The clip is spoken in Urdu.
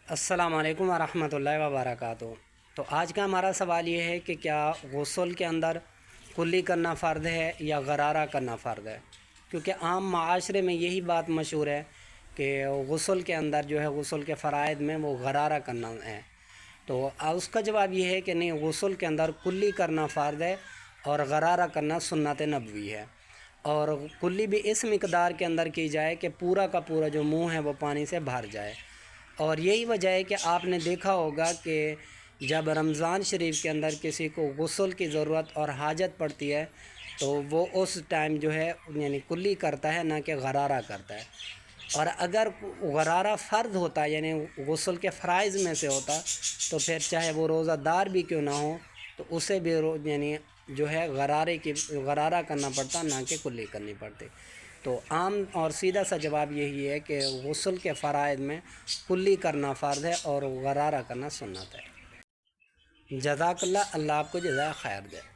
السلام علیکم ورحمۃ اللہ وبرکاتہ۔ تو آج کا ہمارا سوال یہ ہے کہ کیا غسل کے اندر کلی کرنا فرض ہے یا غرارہ کرنا فرض ہے؟ کیونکہ عام معاشرے میں یہی بات مشہور ہے کہ غسل کے اندر جو ہے غسل کے فرائض میں وہ غرارہ کرنا ہے۔ تو اس کا جواب یہ ہے کہ نہیں، غسل کے اندر کلی کرنا فرض ہے اور غرارہ کرنا سنت نبوی ہے۔ اور کلی بھی اس مقدار کے اندر کی جائے کہ پورا کا پورا جو منہ ہے وہ پانی سے بھر جائے۔ اور یہی وجہ ہے کہ آپ نے دیکھا ہوگا کہ جب رمضان شریف کے اندر کسی کو غسل کی ضرورت اور حاجت پڑتی ہے تو وہ اس ٹائم جو ہے یعنی کلی کرتا ہے، نہ کہ غرارہ کرتا ہے۔ اور اگر غرارہ فرض ہوتا یعنی غسل کے فرائض میں سے ہوتا تو پھر چاہے وہ روزہ دار بھی کیوں نہ ہو تو اسے بھی یعنی جو ہے غرارہ کرنا پڑتا، نہ کہ کلی کرنی پڑتی۔ تو عام اور سیدھا سا جواب یہی ہے کہ غسل کے فرائض میں کلی کرنا فرض ہے اور غرارہ کرنا سنت ہے۔ جزاک اللہ، اللہ آپ کو جزائے خیر دے۔